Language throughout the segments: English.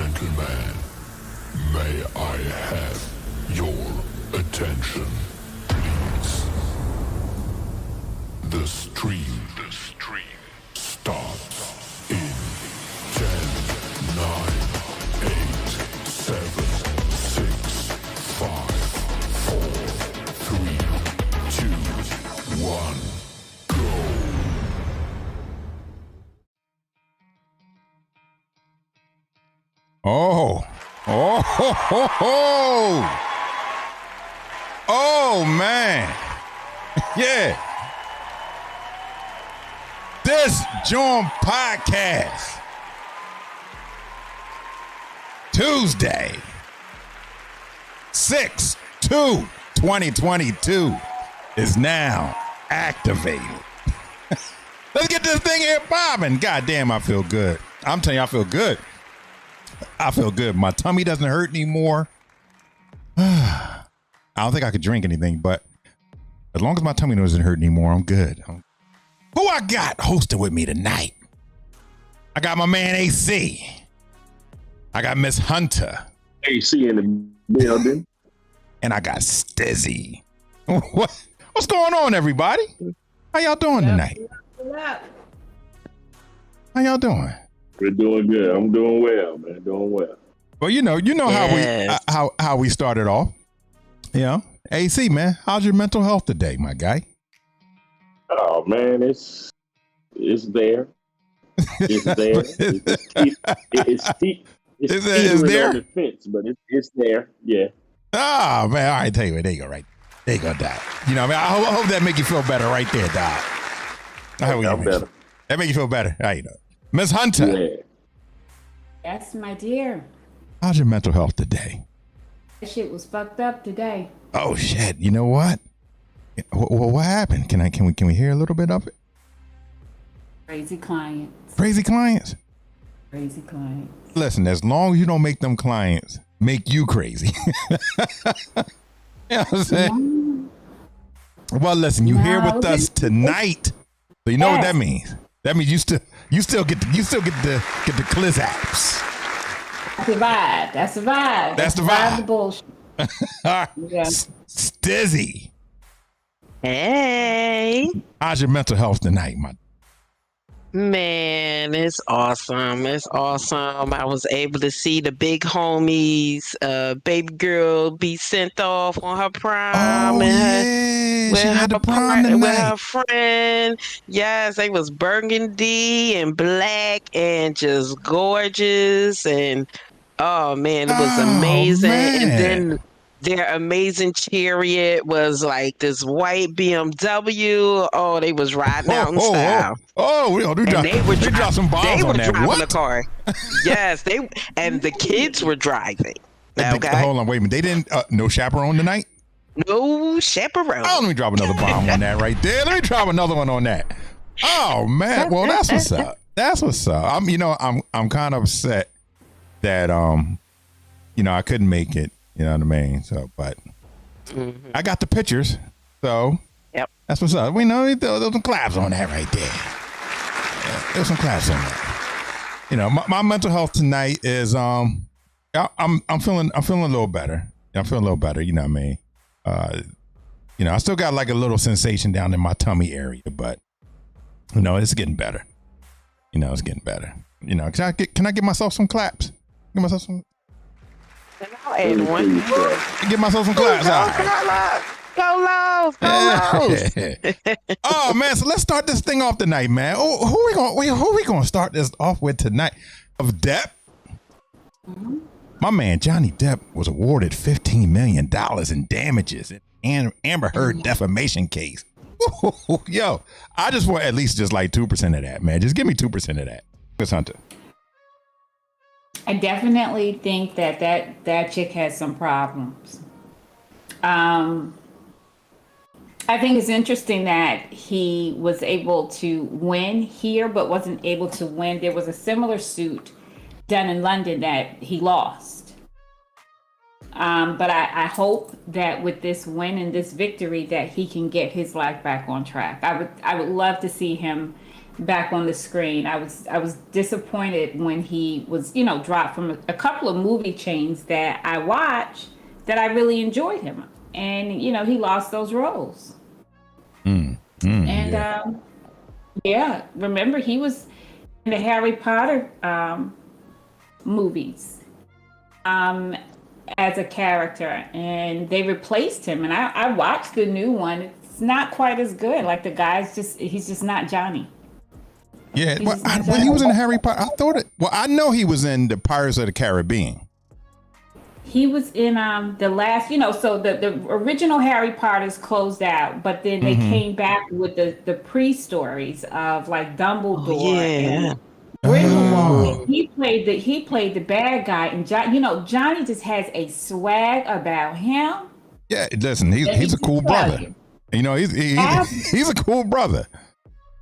gentlemen, may I have your attention, please? The stream starts in 10, 9, 8, 7, 6, 5, 4, 3, 2, 1, go. Oh, man. Yeah. This JAWN podcast, Tuesday, 6/2/2022, is now activated. Let's get this thing here popping. God damn, I feel good. I'm telling you, I feel good. I feel good. My tummy doesn't hurt anymore. I don't think I could drink anything, but as long as my tummy doesn't hurt anymore, I'm good. Who I got hosting with me tonight? I got my man AC. I got Miss Hunter. AC in the building. And I got Stizzie. What's going on, everybody? How y'all doing tonight? How y'all doing? We're doing good. I'm doing well, man. Doing well. Well, you know how we started off. You know, AC, man, how's your mental health today, my guy? Oh man, it's there. It's there. It's there on the fence, but it's there. Yeah. Oh man, all right, tell you what, there you go, right. There you go, Doc. You know, I mean, I hope that make you feel better right there, Doc. I'm better. That make you feel better. How you know? Miss Hunter. Yeah. Yes, my dear. How's your mental health today? That shit was fucked up today. Oh shit! You know what? What happened? Can we hear a little bit of it? Crazy clients. Crazy clients. Crazy clients. Listen, as long as you don't make them clients make you crazy. You know what I'm saying? Well, listen, you here with us tonight, so you know what that means. That means you still get the Cliz apps. That's the vibe. That's the vibe. That's the vibe. The bullshit. All right. Yeah. Stizzie. Hey. How's your mental health tonight, my? Man, it's awesome. It's awesome. I was able to see the big homies, baby girl be sent off on her prom. Oh, and yeah. She had the prom tonight. With her friend. Yes, they was burgundy and black and just gorgeous. And oh, man, it was amazing. Man. And then their amazing chariot was like this white BMW. Oh, they was riding out in style. They dropped some bombs on that. Driving What? the car. Yes, the kids were driving. Okay. Hold on, wait a minute. They didn't. No chaperone tonight. No chaperone. Oh, let me drop another bomb on that right there. Let me drop another one on that. Oh man, well that's what's up. That's what's up. I'm kind of upset that I couldn't make it. You know what I mean? So, but I got the pictures. So, yep, that's what's up. We know there's some claps on that right there. Yeah, there's some claps on that. You know, my mental health tonight is I'm feeling a little better. I'm feeling a little better. You know what I mean? I still got like a little sensation down in my tummy area, but it's getting better. It's getting better. Can I get myself some claps? Give myself some. I'll add one. Give myself some claps. Go Los. Oh man, so let's start this thing off tonight, man. Who we gonna start this off with tonight? Of Depp. Mm-hmm. My man Johnny Depp was awarded $15 million in damages in Amber Heard defamation case. Yo, I just want at least just like 2% of that, man. Just give me 2% of that. Miss Hunter. I definitely think that chick has some problems. I think it's interesting that he was able to win here, but wasn't able to win. There was a similar suit done in London that he lost. But I hope that with this win and this victory that he can get his life back on track. I would love to see him back on the screen. I was disappointed when he was, you know, dropped from a couple of movie chains that I watched that I really enjoyed him. And, you know, he lost those roles. And Yeah. yeah, remember he was in the Harry Potter movies as a character, and they replaced him. And I watched the new one. It's not quite as good. Like the guy's he's just not Johnny. Yeah, He's well, just not when he Johnny. was in Harry Potter, I thought it. Well, I know he was in the Pirates of the Caribbean. He was in the last, you know, so the original Harry Potter's closed out, but then they came back with the pre-stories of like Oh Dumbledore yeah. and Grindelwald. Oh, And he played the bad guy, and you know, Johnny just has a swag about him. yeah. Listen, Let me he's a just cool tell brother. you. You know, he's a cool brother.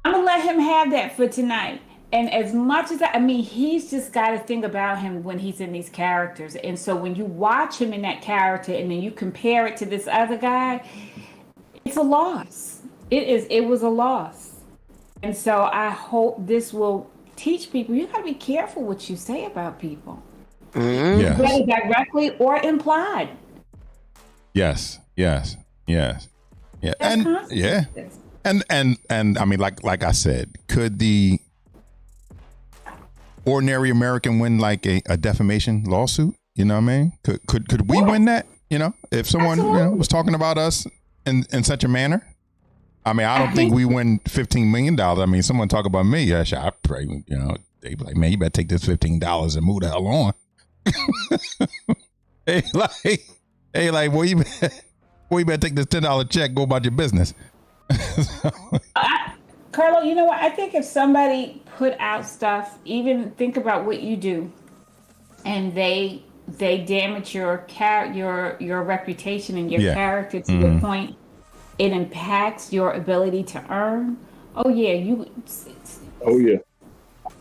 I'm gonna let him have that for tonight. And as much as I mean, he's just got a thing about him when he's in these characters. And so when you watch him in that character and then you compare it to this other guy, it's a loss. It was a loss. And so I hope this will teach people you gotta be careful what you say about people. Yes, Whether directly or implied. yes, yes, yes, yeah, That's and yeah, consequences. and I mean, like I said, could the ordinary American win like a defamation lawsuit? You know what I mean? Could we win that? You know, if someone was talking about us in such a manner. I mean, I don't think we win $15 million. I mean, someone talk about me, yes, I pray, you know, they be like, man, you better take this $15 and move the hell on. hey, like, well, you better take this $10 check, go about your business. Carlo, you know what? I think if somebody put out stuff, even think about what you do, and they damage your reputation and your Yeah. character to the point it impacts your ability to earn. Oh yeah, Oh yeah.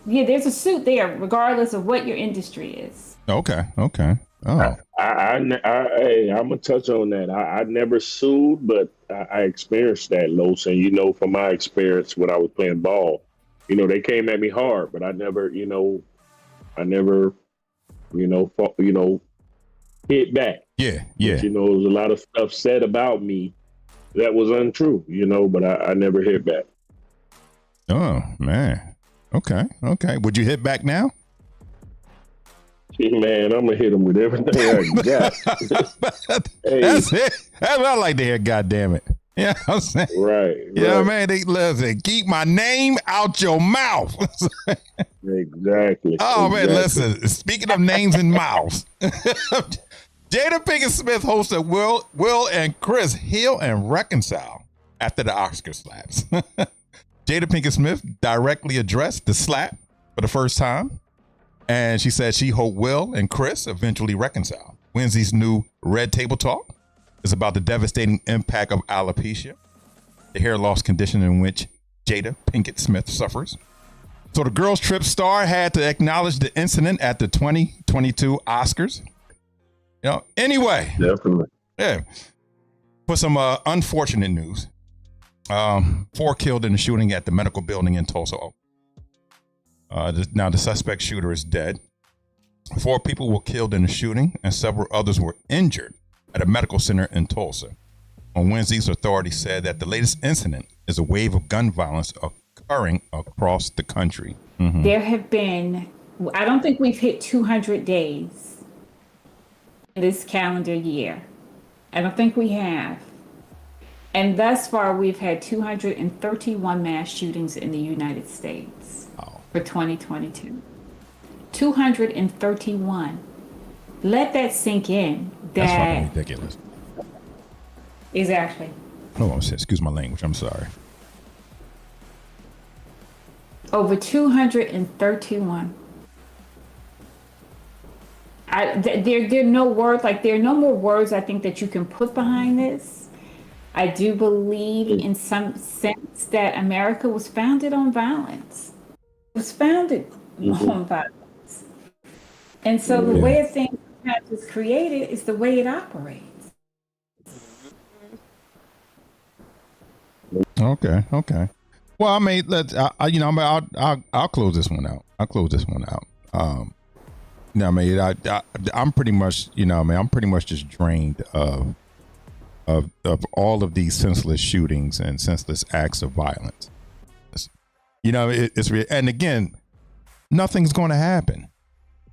yeah. There's a suit there, regardless of what your industry is. Okay. Oh, I'm gonna touch on that. I never sued, but I experienced that, Los, and you know from my experience when I was playing ball, you know they came at me hard, but I never, fought, hit back. yeah. But, there was a lot of stuff said about me that was untrue, but I never hit back. Oh man. Okay. Would you hit back now? Man, I'm gonna hit him with everything I got. Hey. That's it. That's what I like to hear. God damn it. Yeah, I'm saying. Right. Yeah, man. They listen. Keep my name out your mouth. Exactly. Oh man, Exactly. listen. Speaking of names and mouths, Jada Pinkett Smith hosted Will and Chris heal and reconcile after the Oscar slaps. Jada Pinkett Smith directly addressed the slap for the first time. And she said she hoped Will and Chris eventually reconcile. Wednesday's new Red Table Talk is about the devastating impact of alopecia, the hair loss condition in which Jada Pinkett Smith suffers. So the Girls Trip star had to acknowledge the incident at the 2022 Oscars. Anyway. Definitely. Yeah. For some unfortunate news, 4 killed in the shooting at the medical building in Tulsa. Now, the suspect shooter is dead. 4 people were killed in the shooting, and several others were injured at a medical center in Tulsa. On Wednesdays, authorities said that the latest incident is a wave of gun violence occurring across the country. Mm-hmm. There have been, I don't think we've hit 200 days this calendar year. I don't think we have. And thus far, we've had 231 mass shootings in the United States for 2022. 231. Let that sink in. That's fucking ridiculous. Exactly. Oh, excuse my language. I'm sorry. Over 231. There are no words, like there are no more words I think that you can put behind this. I do believe in some sense that America was founded on violence. It was founded on violence. And so the way a thing is created is the way it operates. Okay. Well, I mean, I'll close this one out. I mean, I'm pretty much, I'm pretty much just drained of all of these senseless shootings and senseless acts of violence. And again, nothing's going to happen.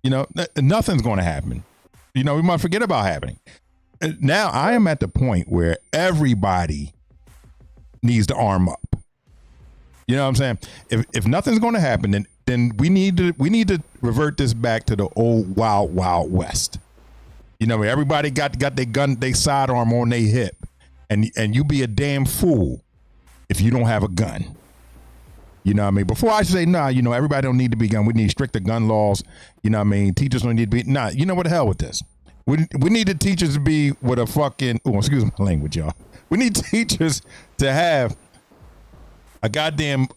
Nothing's going to happen. We might forget about happening. Now I am at the point where everybody needs to arm up. You know what I'm saying? If nothing's going to happen, then we need to revert this back to the old wild west. Where everybody got their gun, they sidearm on their hip, and you be a damn fool if you don't have a gun. You know what I mean? Before I say, everybody don't need to be gun. We need stricter gun laws. You know what I mean? Teachers don't need to be. You know what the hell with this? We need the teachers to be with a fucking, excuse my language, y'all. We need teachers to have a goddamn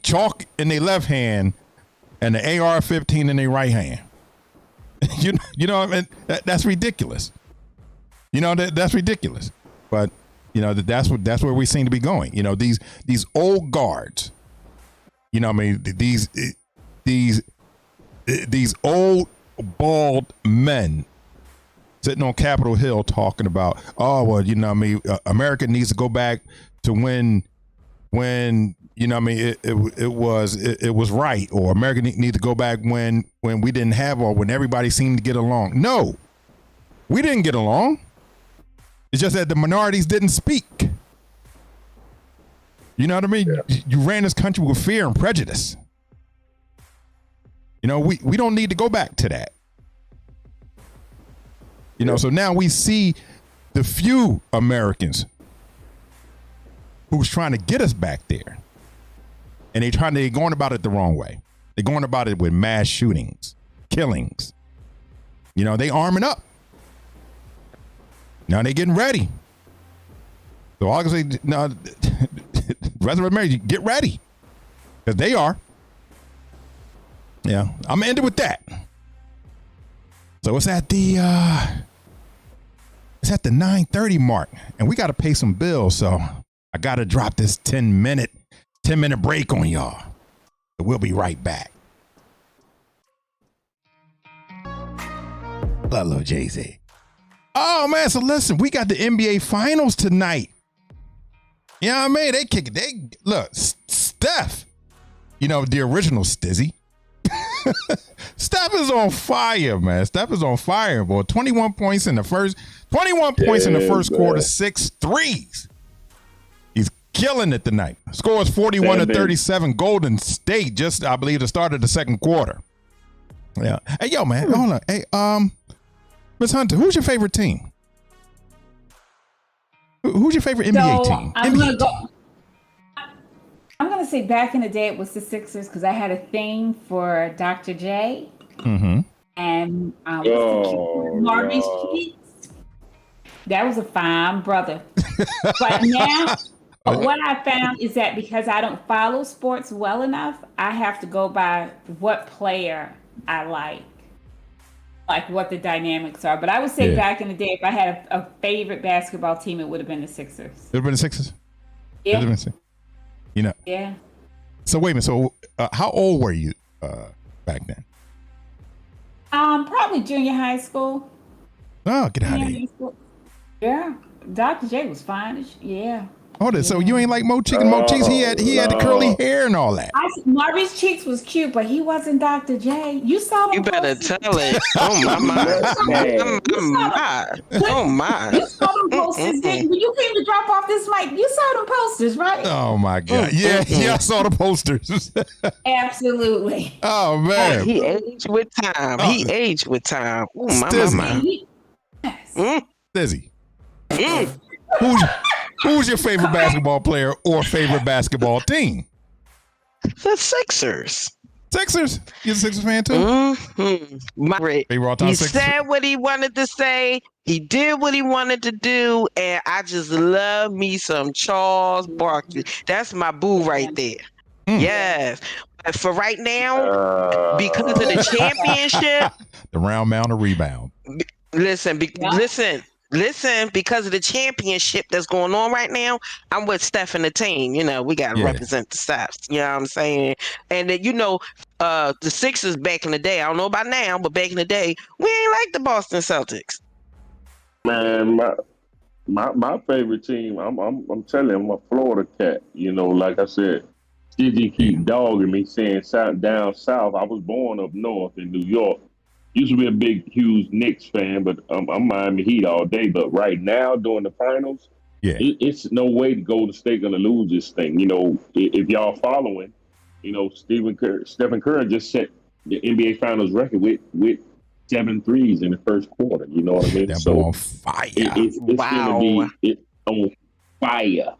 chalk in their left hand and the AR-15 in their right hand. you know what I mean? That's ridiculous. That's ridiculous. But that's where we seem to be going. These old guards. I mean, these old bald men sitting on Capitol Hill talking about, America needs to go back to when it was right, or America needs to go back when we didn't have, or when everybody seemed to get along. No, we didn't get along. It's just that the minorities didn't speak. You know what I mean? Yeah. You ran this country with fear and prejudice. We don't need to go back to that. So now we see the few Americans who's trying to get us back there. And they're going about it the wrong way. They're going about it with mass shootings, killings. They arming up. Now they getting ready. So I can say, no, rest of America, get ready. Because they are. Yeah, I'm gonna end it with that. So it's at the 9:30 mark, and we got to pay some bills. So I got to drop this 10-minute break on y'all. We'll be right back. Hello, Jay-Z. Oh man, so listen, we got the NBA Finals tonight. You know what I mean? They kick it. Look, Steph. The original Stizzie. Steph is on fire, man. Steph is on fire, boy. 21 points in the first quarter, 6 threes. He's killing it tonight. Scores 41-37. Golden State, just I believe the start of the second quarter. Yeah. Hey, yo, man, hold on. Hey, Ms. Hunter, who's your favorite team? Who's your favorite NBA team? I'm going to say back in the day it was the Sixers because I had a thing for Dr. J. Mm-hmm. And Marvin's Cheeks. That was a fine brother. But now what I found is that because I don't follow sports well enough, I have to go by what player I like what the dynamics are. But I would say back in the day, if I had a favorite basketball team, it would have been the Sixers. It would have been the Sixers? Yeah. Yeah. So wait a minute. So how old were you back then? Probably junior high school. Oh, get out of here. Yeah. Dr. J was fine. Yeah. Hold it. So you ain't like Mo Cheeks? Mo Cheeks, he had the curly hair and all that. Marvin's Cheeks was cute, but he wasn't Dr. J. You saw them. You better tell it. Oh my. Oh my. You saw them posters. When you came to drop off this mic, you saw them posters, right? Oh my God. Yeah, I saw the posters. Absolutely. Oh man. He aged with time. Oh my. Stizzie. Who's your favorite basketball player or favorite basketball team? The Sixers. Sixers? You're a Sixers fan too? Mm-hmm. He said what he wanted to say. He did what he wanted to do. And I just love me some Charles Barkley. That's my boo right there. Mm. Yes. But for right now, because of the championship. The round mound of rebound. Listen. listen, because of the championship that's going on right now, I'm with Steph and the team. You know, we got to represent the South. You know what I'm saying? And you know, the Sixers back in the day, I don't know about now, but back in the day, we ain't like the Boston Celtics. Man, my favorite team. I'm telling you, I'm a Florida cat. You know, like I said, Stizzie keep dogging me, saying down south. I was born up north in New York. Used to be a big, huge Knicks fan, but I'm Miami Heat all day. But right now, during the finals, it's no way the Golden State gonna lose this thing. You know, if y'all following, you know, Stephen Curry just set the NBA Finals record with 7 threes in the first quarter. You know what I mean? That so boy on fire. It's gonna be on fire.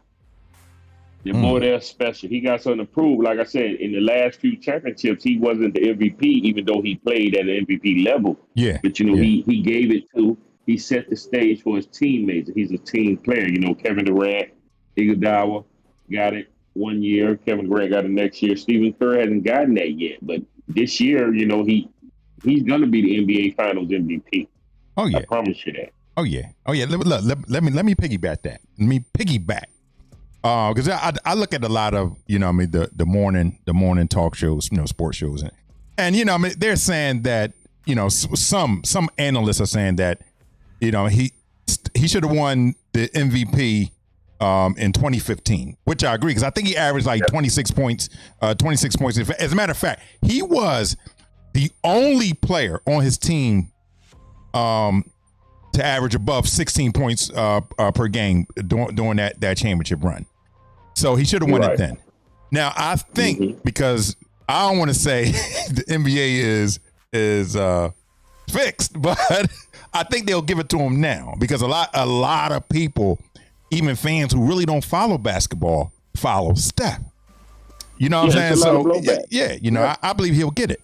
The boy there special. He got something to prove. Like I said, in the last few championships, he wasn't the MVP, even though he played at an MVP level. Yeah. But, you know, he gave it he set the stage for his teammates. He's a team player. You know, Kevin Durant, Iguodala got it 1 year. Kevin Durant got it next year. Stephen Curry hasn't gotten that yet. But this year, you know, he's going to be the NBA Finals MVP. Oh, yeah. I promise you that. Oh, yeah. Oh, yeah. Let me piggyback that. Let me piggyback. Because I look at a lot of, you know, I mean, the morning talk shows, you know, sports shows, and you know, I mean, they're saying that, you know, some analysts are saying that, you know, he should have won the MVP in 2015, which I agree, because I think he averaged like 26 points. As a matter of fact, he was the only player on his team to average above 16 points per game during that championship run. So he should have won it then. Now, I think, because I don't want to say the NBA is fixed, but I think they'll give it to him now, because a lot of people, even fans who really don't follow basketball, follow Steph. You know what I'm saying? So you know, I believe he'll get it.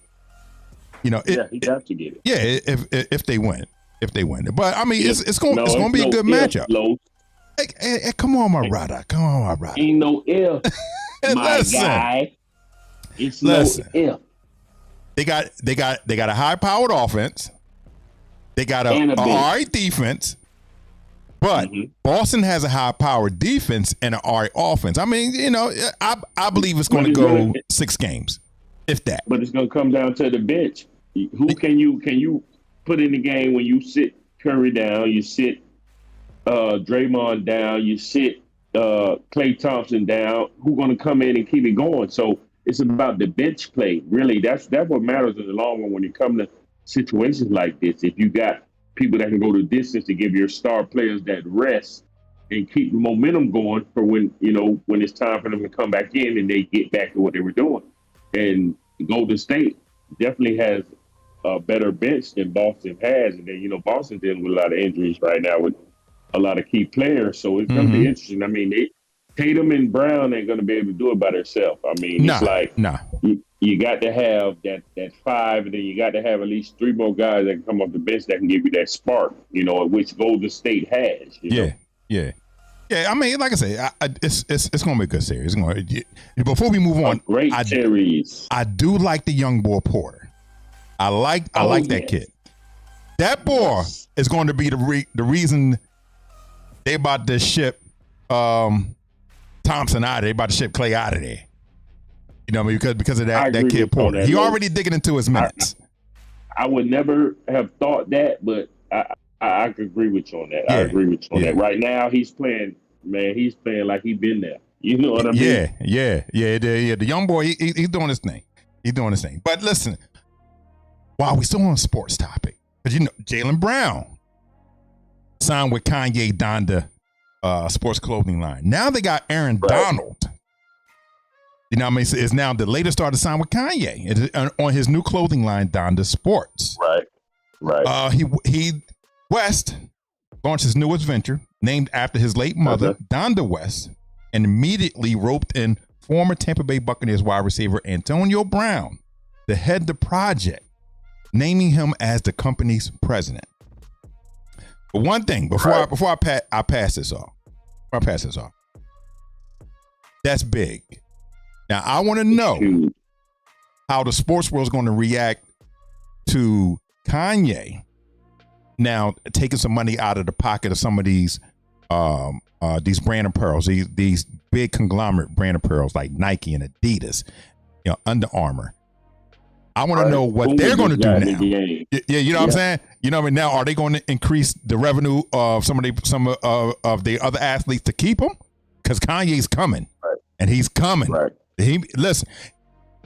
You know, he got to get it. Yeah, if they win. But I mean, it's going to be a good matchup. Hey, come on, my brother. Ain't no if, my guy. It's no if. They got a high-powered offense. They got a all right defense. But Boston has a high-powered defense and an all right offense. I mean, you know, I believe it's going to go 6 games, if that. But it's going to come down to the bench. Who can you put in the game when you sit Curry down, you sit Draymond down, you sit Klay Thompson down? Who's going to come in and keep it going? So it's about the bench play. Really, that's what matters in the long run when you come to situations like this. If you got people that can go the distance to give your star players that rest and keep the momentum going for when it's time for them to come back in and they get back to what they were doing. And Golden State definitely has a better bench than Boston has. And then, you know, Boston dealing with a lot of injuries right now with a lot of key players. So it's going to be interesting. I mean, Tatum and Brown ain't going to be able to do it by themselves. I mean, it's like you got to have that 5, and then you got to have at least 3 more guys that can come off the bench that can give you that spark, you know, which Golden State has. You know? Yeah, I mean, like I say, it's going to be a good series. Before we move on, great series. I do like the young boy Porter. I like that kid. That boy is going to be the reason they about to ship Thompson out of there. They about to ship Klay out of there. You know what I mean? Because of that kid Porter. He already digging into his minutes. I would never have thought that, but I could agree with you on that. I agree with you on that. Right now, he's playing like he's been there. You know what I mean? Yeah. The young boy, he's doing his thing. But listen, while we still on a sports topic, because you know, Jaylen Brown signed with Kanye Donda sports clothing line. Now they got Aaron Donald. You know what I mean? It's now the latest star to sign with Kanye on his new clothing line, Donda Sports. Right. He West launched his newest venture, named after his late mother, Donda West, and immediately roped in former Tampa Bay Buccaneers wide receiver Antonio Brown to head the project, naming him as the company's president. But one thing, before I pass this off, that's big. Now, I want to know how the sports world is going to react to Kanye now taking some money out of the pocket of some of these brand apparels, these big conglomerate brand apparels like Nike and Adidas, Under Armour. I want to know what they're going to do now. Yeah, you know what I'm saying? You know what I mean? Now, are they going to increase the revenue of some of the other athletes to keep them? Because Kanye's coming, and he's coming. Right. Listen,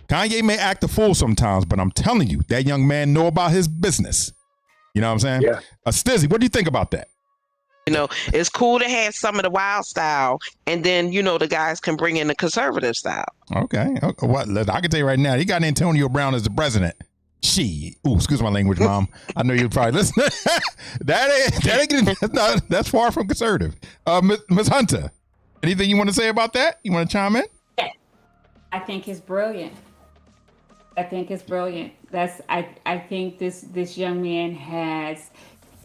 Kanye may act a fool sometimes, but I'm telling you, that young man know about his business. You know what I'm saying? Yeah. Stizzie, what do you think about that? It's cool to have some of the wild style, and then the guys can bring in the conservative style. Okay. What I can tell you right now, you got Antonio Brown as the president. Excuse my language, Mom. I know you're probably listening. That's far from conservative. Ms. Hunter, anything you want to say about that? You want to chime in? Yeah. I think it's brilliant. I think this young man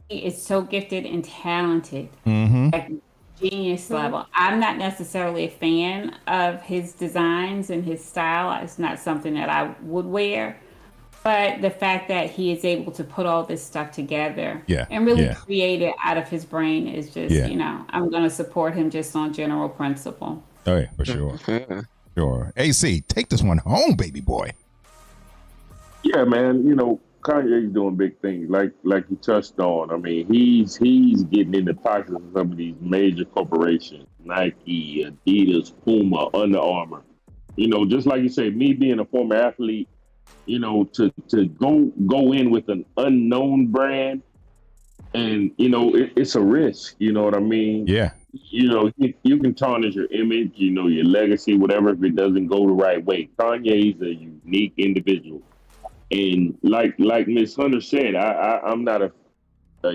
is so gifted and talented, like genius level. I'm not necessarily a fan of his designs and his style. It's not something that I would wear, but the fact that he is able to put all this stuff together and really create it out of his brain is just, I'm going to support him just on general principle. Oh yeah, for sure. Sure. AC, take this one home, baby boy. Yeah, man. Kanye's doing big things, like you touched on. I mean, he's getting in the pockets of some of these major corporations, Nike, Adidas, Puma, Under Armour. Just like you say, me being a former athlete, to go in with an unknown brand, and it's a risk. You know what I mean? Yeah. You can tarnish your image, your legacy, whatever, if it doesn't go the right way. Kanye's a unique individual. And like Ms. Hunter said, I'm not a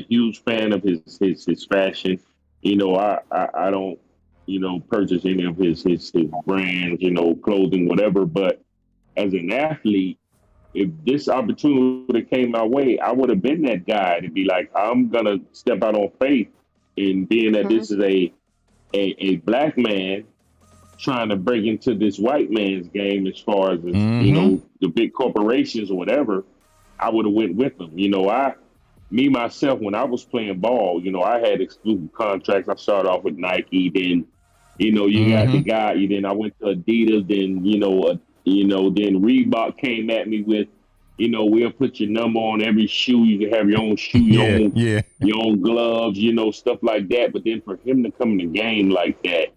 huge fan of his fashion. I don't purchase any of his brands, clothing, whatever. But as an athlete, if this opportunity would have came my way, I would have been that guy to be like, I'm gonna step out on faith, in being that this is a black man trying to break into this white man's game as far as the big corporations or whatever. I would have went with them. Myself, when I was playing ball, I had exclusive contracts. I started off with Nike, then you got the guy. Then I went to Adidas. Then then Reebok came at me with, we'll put your number on every shoe. You can have your own shoe, your own gloves, stuff like that. But then for him to come in the game like that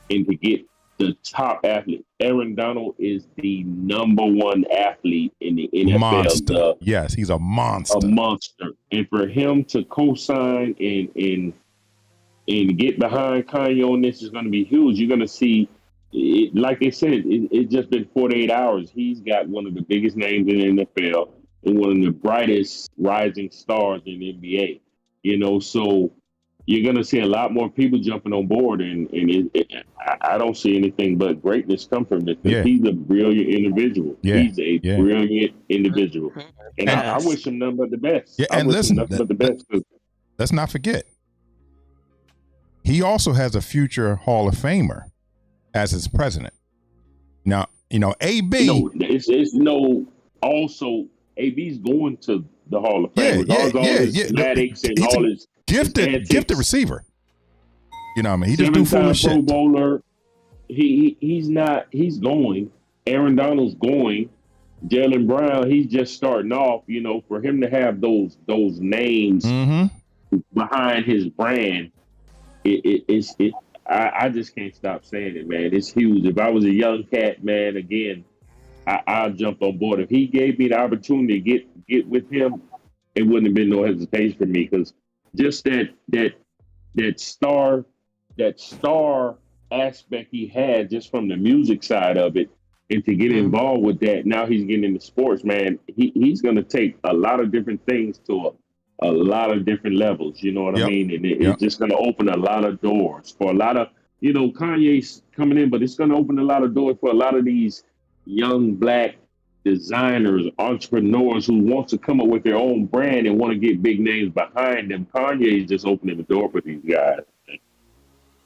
and to get the top athlete, Aaron Donald is the #1 athlete in the NFL. Monster. Yes, he's a monster. A monster. And for him to co-sign and get behind Kanye on this is going to be huge. You're going to see, like they said, it's just been 48 hours. He's got one of the biggest names in the NFL and one of the brightest rising stars in the NBA. So you're going to see a lot more people jumping on board, and I don't see anything but greatness come from this. Yeah. He's a brilliant individual. Yeah. He's a brilliant individual, and I wish him nothing but the best. Yeah, and listen, let's not forget, he also has a future Hall of Famer as his president. Now, AB. Also, AB's going to the Hall of Fame with all his fanatics and all his gifted receiver. He just do foolish shit. Pro bowler. He's going. Aaron Donald's going. Jaylen Brown, he's just starting off. For him to have those names behind his brand, I just can't stop saying it, man. It's huge. If I was a young cat, man, again, I'll jump on board. If he gave me the opportunity to get with him, it wouldn't have been no hesitation for me, because just that star aspect he had just from the music side of it, and to get involved with that, now he's getting into sports, man. He's going to take a lot of different things to a lot of different levels. You know what I mean? And it's just going to open a lot of doors for a lot of, Kanye's coming in, but it's going to open a lot of doors for a lot of these young black designers, entrepreneurs who want to come up with their own brand and want to get big names behind them. Kanye is just opening the door for these guys.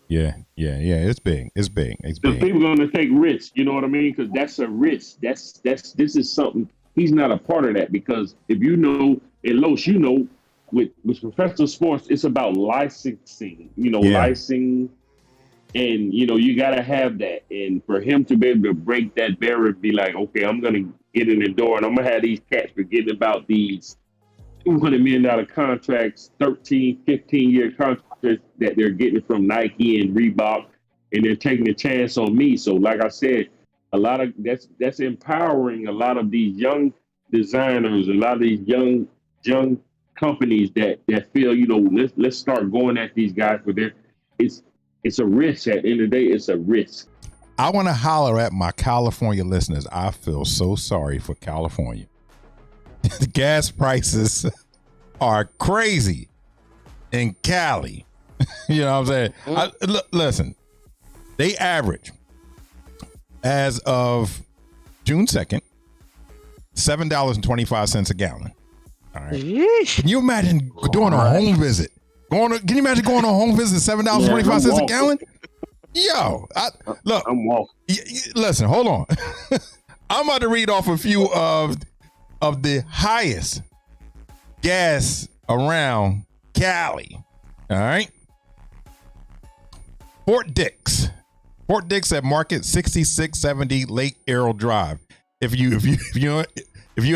Yeah. It's big. People are going to take risks. You know what I mean? Because that's a risk. This is something. He's not a part of that, because if and Los, with professional sports, it's about licensing. Licensing, and you got to have that. And for him to be able to break that barrier, be like, okay, I'm gonna get in the door, and I'm gonna have these cats forgetting about these $200 million contracts, 13, 15-year contracts that they're getting from Nike and Reebok, and they're taking a chance on me. So, like I said, a lot of that's empowering a lot of these young designers, a lot of these young companies that feel, let's start going at these guys for their. It's a risk. At the end of the day, it's a risk. I want to holler at my California listeners. I feel so sorry for California. The gas prices are crazy in Cali. You know what I'm saying? Listen, they average, as of June 2nd, $7.25 a gallon. All right. Yeesh. Can you imagine doing a home visit? Can you imagine going on a home visit, $7.25 a gallon? Yo, look. I'm walking. Listen, hold on. I'm about to read off a few of the highest gas around Cali. All right. Fort Dix at Market 6670 Lake Arrow Drive. If you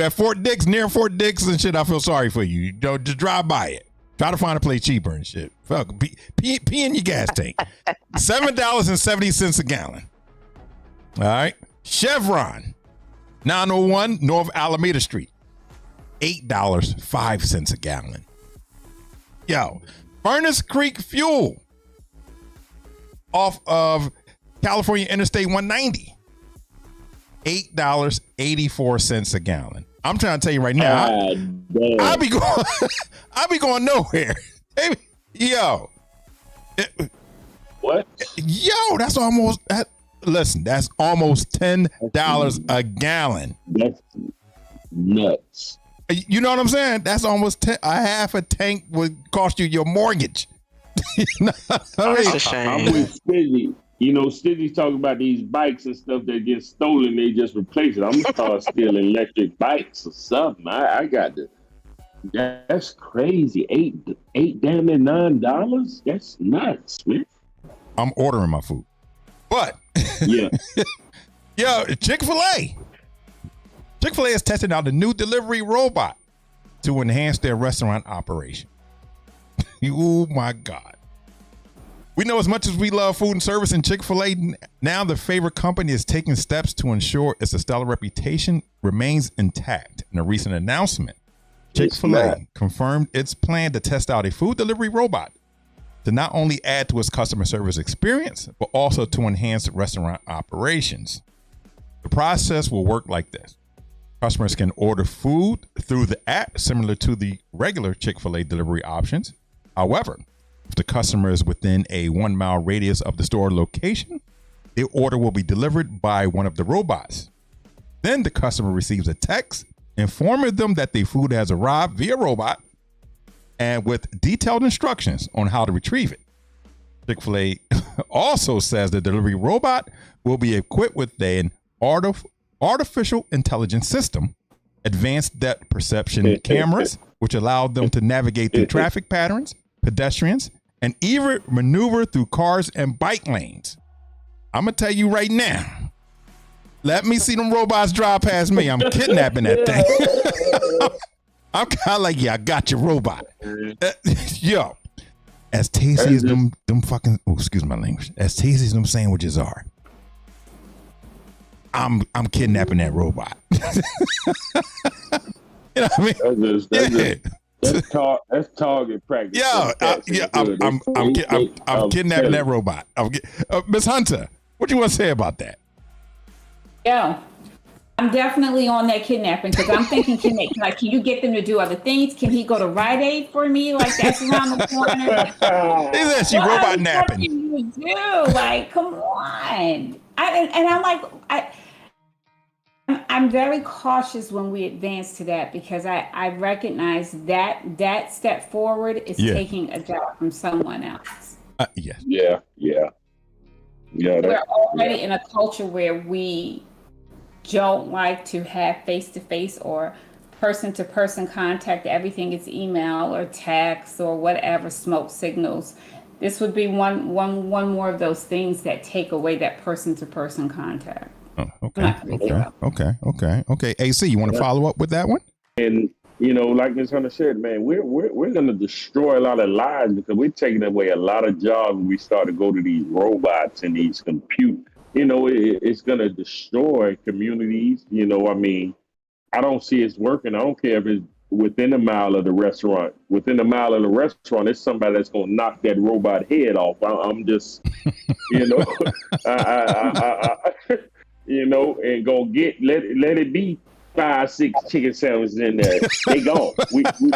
at Fort Dix, near Fort Dix and shit, I feel sorry for you. You know, just drive by it. Try to find a place cheaper and shit. Fuck, pee in your gas tank. $7.70 a gallon. All right. Chevron, 901 North Alameda Street, $8.05 a gallon. Yo, Furnace Creek Fuel off of California Interstate 190, $8.84 a gallon. I'm trying to tell you right now, I be going nowhere. Yo, what? Yo, that's almost $10 a gallon. That's nuts. You know what I'm saying? That's almost a half a tank would cost you your mortgage. That's a shame. I'm with Stizzie. Stizzie's talking about these bikes and stuff that get stolen. They just replace it. I'm gonna start stealing electric bikes or something. I got to. That's crazy. $8 damn near $9. That's nuts, man. I'm ordering my food, but yeah. Yo, Chick-fil-A is testing out a new delivery robot to enhance their restaurant operation. Oh my God. We know as much as we love food and service in Chick-fil-A, now the favorite company is taking steps to ensure its stellar reputation remains intact. In a recent announcement, Chick-fil-A confirmed its plan to test out a food delivery robot to not only add to its customer service experience, but also to enhance restaurant operations. The process will work like this. Customers can order food through the app, similar to the regular Chick-fil-A delivery options. However, if the customer is within a 1 mile radius of the store location, the order will be delivered by one of the robots. Then the customer receives a text informing them that the food has arrived via robot and with detailed instructions on how to retrieve it. Chick-fil-A also says the delivery robot will be equipped with an artificial intelligence system, advanced depth perception cameras, which allow them to navigate through traffic patterns, pedestrians, and even maneuver through cars and bike lanes. I'm going to tell you right now, let me see them robots drive past me. I'm kidnapping that thing. I'm kind of like, yeah, I got your robot. Yo, as tasty as them fucking, excuse my language, as tasty as them sandwiches are, I'm kidnapping that robot. You know what I mean? That's target practice. Yeah, I'm kidnapping that robot. Miss Hunter, what you want to say about that? Yeah, I'm definitely on that kidnapping because I'm thinking, can you get them to do other things? Can he go to Rite Aid for me? Like that's around the corner. Is that she robot napping? What you do? Like, come on. I'm like, I'm very cautious when we advance to that because I recognize that step forward is taking a job from someone else. Yes. Yeah. We're already in a culture where we don't like to have face-to-face or person-to-person contact, everything is email or text or whatever, smoke signals. This would be one more of those things that take away that person-to-person contact. Oh, okay. AC, you want to follow up with that one? And like Ms. Hunter said, man, we're going to destroy a lot of lives because we're taking away a lot of jobs when we start to go to these robots and these compute. It's going to destroy communities. I don't see it's working. I don't care if it's within a mile of the restaurant. Within a mile of the restaurant, it's somebody that's going to knock that robot head off. I'm just, and go let it be 5-6 chicken sandwiches in there. They gone.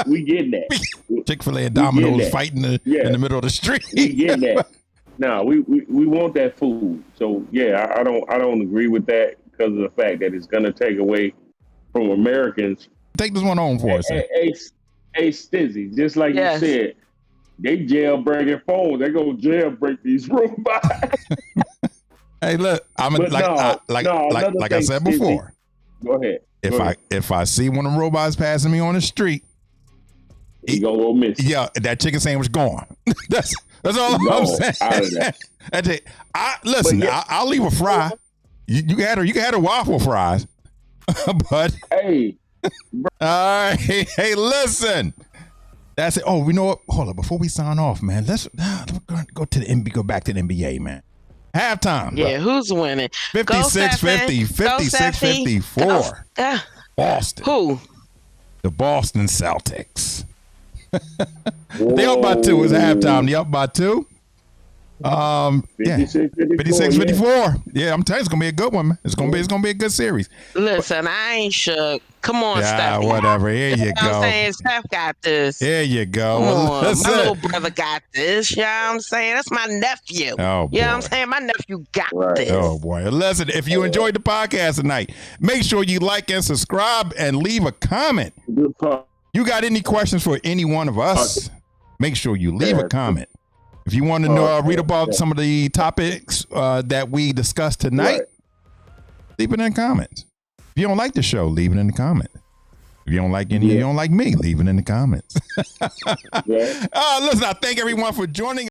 We getting that. Chick-fil-A and Domino's fighting in the middle of the street. We getting that. No, we want that food. So yeah, I don't agree with that because of the fact that it's gonna take away from Americans. Take this one home for us. Hey, Stizzie, just like you said, they jailbreaking phones. They gonna jailbreak these robots. Hey, look, like I said before. Go ahead. If I see one of the robots passing me on the street, he gonna go miss. Yeah, that chicken sandwich gone. That's all I'm saying. Out of that. I'll leave a fry. You can have a waffle fries, but hey, all right. Hey, listen. That's it. Oh, you know what? Hold up. Before we sign off, man, let's go to the NBA. Go back to the NBA, man. Halftime. Yeah, who's winning? 56-50, 56-54. Boston. Who? The Boston Celtics. They up by 2. It's halftime. They up by 2. 56-54. Yeah, I'm telling you, it's gonna be a good one, man. It's gonna be a good series. Listen, I ain't shook. Come on, Steph. Whatever. Here you go. I'm saying Steph got this. Here you go. Come on. My little brother got this. You know what I'm saying? That's my nephew. Oh, boy. You know what I'm saying? My nephew got this. Oh boy. Listen, if you enjoyed the podcast tonight, make sure you like and subscribe and leave a comment. You got any questions for any one of us? Make sure you leave a comment. If you want to know, read about some of the topics that we discussed tonight, leave it in the comments. If you don't like the show, leave it in the comments. If you don't like any, you don't like me, leave it in the comments. Listen, I thank everyone for joining.